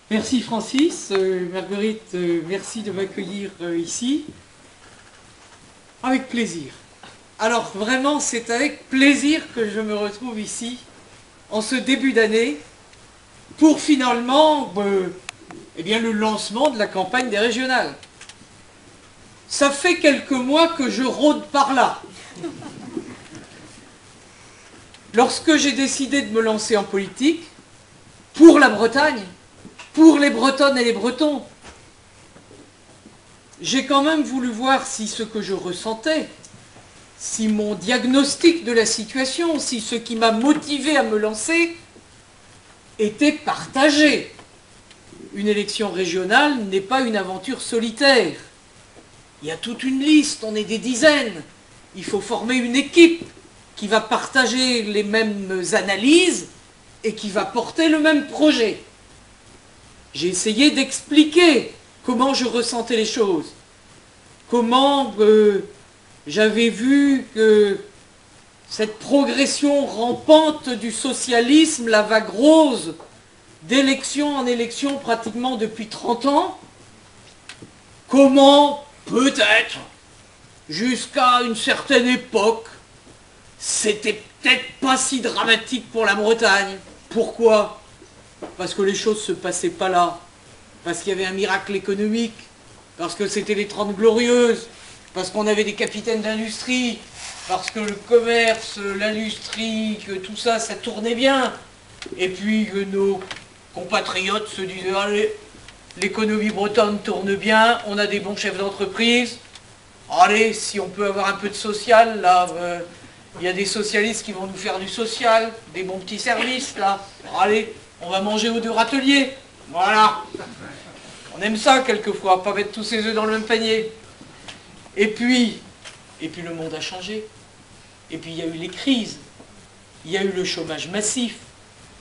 Merci Francis, Marguerite, merci de m'accueillir ici. Avec plaisir. Alors vraiment, c'est avec plaisir que je me retrouve ici, en ce début d'année, pour finalement eh bien, le lancement de la campagne des régionales. Ça fait quelques mois que je rôde par là. Lorsque j'ai décidé de me lancer en politique, pour la Bretagne, pour les Bretonnes et les Bretons, j'ai quand même voulu voir si ce que je ressentais, si mon diagnostic de la situation, si ce qui m'a motivé à me lancer était partagé. Une élection régionale n'est pas une aventure solitaire. Il y a toute une liste, on est des dizaines. Il faut former une équipe qui va partager les mêmes analyses et qui va porter le même projet. J'ai essayé d'expliquer comment je ressentais les choses, comment j'avais vu que cette progression rampante du socialisme, la vague rose, d'élection en élection pratiquement depuis 30 ans, comment peut-être, jusqu'à une certaine époque, c'était peut-être pas si dramatique pour la Bretagne. Pourquoi ? Parce que les choses ne se passaient pas là, parce qu'il y avait un miracle économique, parce que c'était les 30 glorieuses, parce qu'on avait des capitaines d'industrie, parce que le commerce, l'industrie, que tout ça, ça tournait bien. Et puis que nos compatriotes se disaient, allez, l'économie bretonne tourne bien, on a des bons chefs d'entreprise, allez, si on peut avoir un peu de social, là, il y a des socialistes qui vont nous faire du social, des bons petits services, là, allez, on va manger aux deux râteliers, voilà. On aime ça quelquefois, pas mettre tous ses œufs dans le même panier. Et puis le monde a changé. Et puis il y a eu les crises, il y a eu le chômage massif,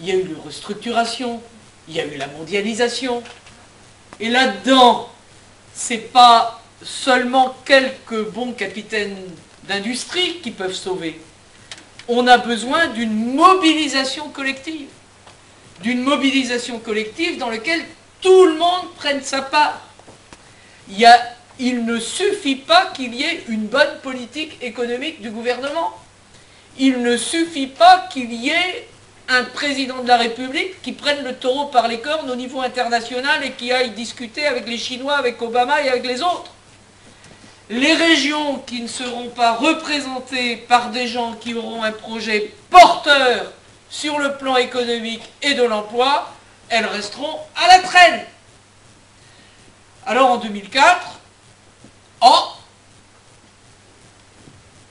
il y a eu la restructuration, il y a eu la mondialisation. Et là-dedans, c'est pas seulement quelques bons capitaines d'industrie qui peuvent sauver. On a besoin d'une mobilisation collective. D'une mobilisation collective dans laquelle tout le monde prenne sa part. Il ne suffit pas qu'il y ait une bonne politique économique du gouvernement. Il ne suffit pas qu'il y ait un président de la République qui prenne le taureau par les cornes au niveau international et qui aille discuter avec les Chinois, avec Obama et avec les autres. Les régions qui ne seront pas représentées par des gens qui auront un projet porteur sur le plan économique et de l'emploi, elles resteront à la traîne. Alors en 2004,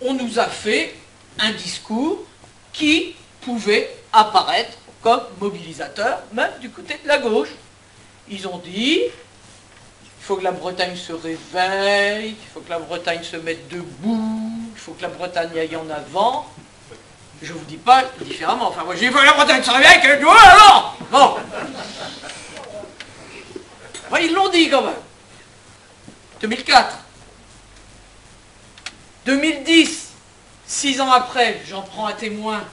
on nous a fait un discours qui pouvait apparaître comme mobilisateur, même du côté de la gauche. Ils ont dit, il faut que la Bretagne se réveille, il faut que la Bretagne se mette debout, il faut que la Bretagne aille en avant. Je ne vous dis pas différemment. Enfin, moi, j'ai dit, la Bretagne se réveille, qu'elle doit alors. Bon. Enfin, ils l'ont dit quand même. 2004. 2010, 6 ans après, j'en prends un témoin,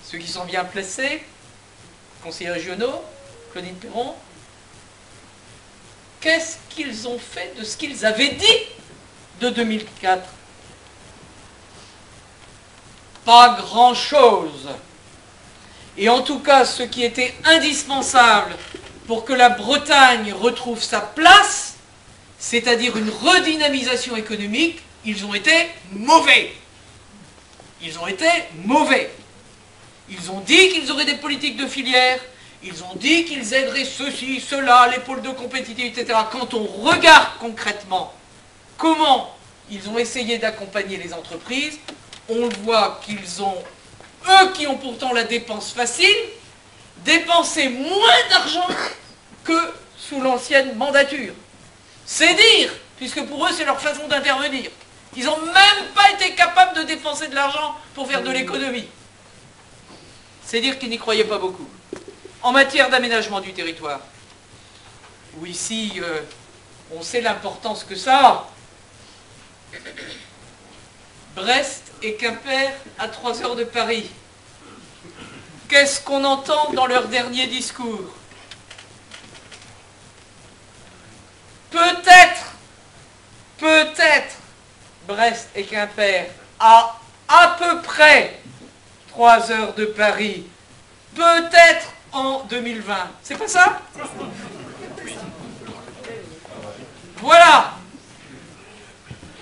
ceux qui sont bien placés, conseillers régionaux, Claudine Perron. Qu'est-ce qu'ils ont fait de ce qu'ils avaient dit de 2004 ? Pas grand-chose. Et en tout cas, ce qui était indispensable pour que la Bretagne retrouve sa place, c'est-à-dire une redynamisation économique, ils ont été mauvais. Ils ont été mauvais. Ils ont dit qu'ils auraient des politiques de filière, ils ont dit qu'ils aideraient ceci, cela, les pôles de compétitivité, etc. Quand on regarde concrètement comment ils ont essayé d'accompagner les entreprises, on voit qu'ils ont, eux qui ont pourtant la dépense facile, dépensé moins d'argent que sous l'ancienne mandature. C'est dire, puisque pour eux c'est leur façon d'intervenir. Ils n'ont même pas été capables de dépenser de l'argent pour faire de l'économie. C'est dire qu'ils n'y croyaient pas beaucoup. En matière d'aménagement du territoire, où ici on sait l'importance que ça a, Brest et Quimper à 3 heures de Paris. Qu'est-ce qu'on entend dans leur dernier discours? peut-être, Brest et Quimper à peu près 3 heures de Paris, peut-être en 2020. C'est pas ça? Voilà.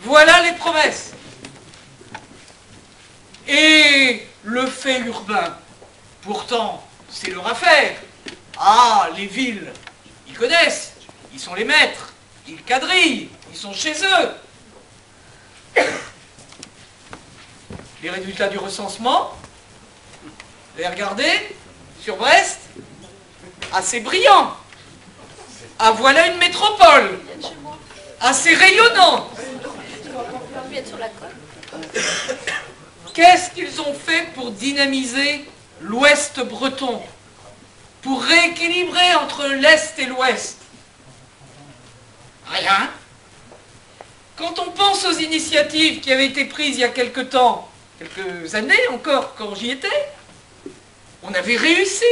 Voilà les promesses. Et le fait urbain, pourtant, c'est leur affaire. Ah, les villes, ils connaissent, ils sont les maîtres, ils quadrillent, ils sont chez eux. Les résultats du recensement, vous les regardez sur Brest, assez brillant. Ah, voilà une métropole, assez rayonnante. Qu'est-ce qu'ils ont fait pour dynamiser l'Ouest breton, pour rééquilibrer entre l'Est et l'Ouest? Rien. Quand on pense aux initiatives qui avaient été prises il y a quelque temps, quelques années encore, quand j'y étais, on avait réussi,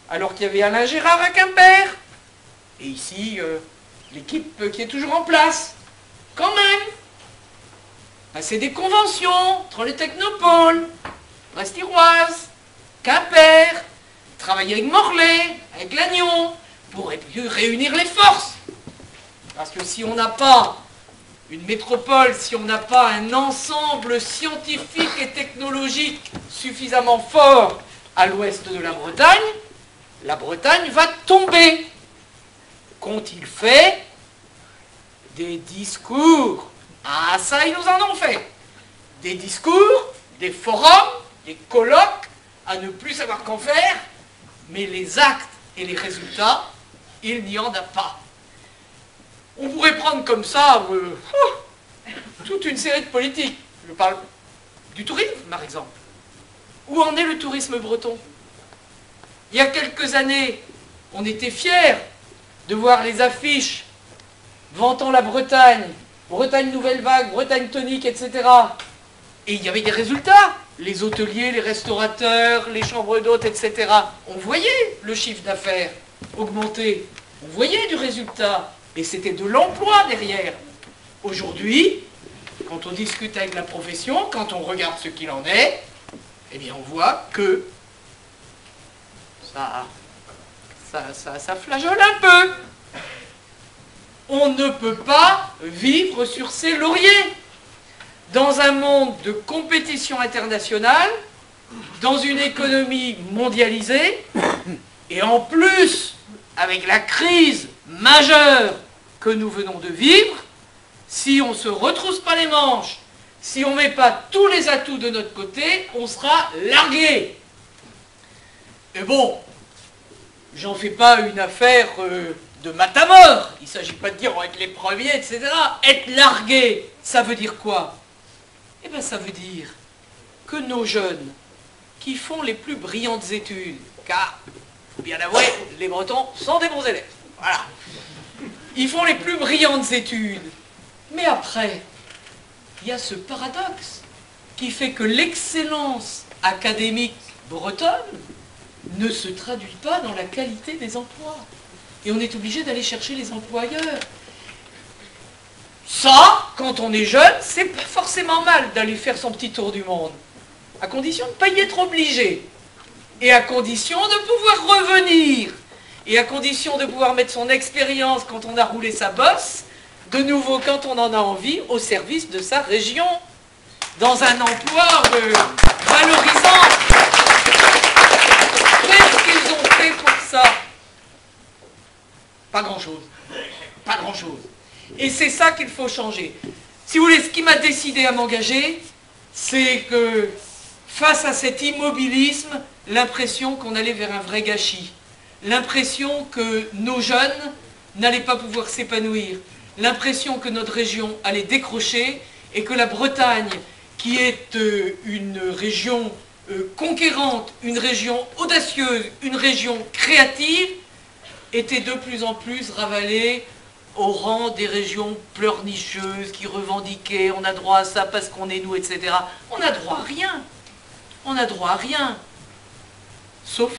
alors qu'il y avait Alain Gérard à Quimper, et ici, l'équipe qui est toujours en place, quand même. Passer des conventions entre les technopoles, Brest-Iroise, Quimper, travailler avec Morlaix, avec Lannion, pour réunir les forces. Parce que si on n'a pas une métropole, si on n'a pas un ensemble scientifique et technologique suffisamment fort à l'ouest de la Bretagne va tomber. Qu'ont-ils fait? Des discours. Ah, ça, ils nous en ont fait. Des discours, des forums, des colloques, à ne plus savoir qu'en faire, mais les actes et les résultats, il n'y en a pas. On pourrait prendre comme ça toute une série de politiques. Je parle du tourisme, par exemple. Où en est le tourisme breton? Il y a quelques années, on était fiers de voir les affiches vantant la Bretagne, Bretagne nouvelle vague, Bretagne tonique, etc. Et il y avait des résultats. Les hôteliers, les restaurateurs, les chambres d'hôtes, etc. On voyait le chiffre d'affaires augmenter. On voyait du résultat. Et c'était de l'emploi derrière. Aujourd'hui, quand on discute avec la profession, quand on regarde ce qu'il en est, eh bien on voit que ça flageole un peu. On ne peut pas vivre sur ses lauriers. Dans un monde de compétition internationale, dans une économie mondialisée, et en plus, avec la crise majeure que nous venons de vivre, si on ne se retrousse pas les manches, si on ne met pas tous les atouts de notre côté, on sera largué. Et bon, j'en fais pas une affaire de matamor. Il ne s'agit pas de dire on va être les premiers, etc. Être largué, ça veut dire quoi? Eh bien, ça veut dire que nos jeunes qui font les plus brillantes études, car, il faut bien l'avouer, les Bretons sont des bons élèves. Voilà. Ils font les plus brillantes études. Mais après, il y a ce paradoxe qui fait que l'excellence académique bretonne ne se traduit pas dans la qualité des emplois. Et on est obligé d'aller chercher les emplois ailleurs. Ça, quand on est jeune, c'est pas forcément mal d'aller faire son petit tour du monde. À condition de ne pas y être obligé. Et à condition de pouvoir revenir. Et à condition de pouvoir mettre son expérience quand on a roulé sa bosse, de nouveau quand on en a envie, au service de sa région. Dans un emploi valorisant. Qu'est-ce qu'ils ont fait pour ça? Pas grand-chose. Pas grand-chose. Et c'est ça qu'il faut changer. Si vous voulez, ce qui m'a décidé à m'engager, c'est que face à cet immobilisme, l'impression qu'on allait vers un vrai gâchis. L'impression que nos jeunes n'allaient pas pouvoir s'épanouir. L'impression que notre région allait décrocher et que la Bretagne, qui est une région conquérante, une région audacieuse, une région créative, était de plus en plus ravalée au rang des régions pleurnicheuses qui revendiquaient on a droit à ça parce qu'on est nous, etc. On n'a droit à rien. On n'a droit à rien. Sauf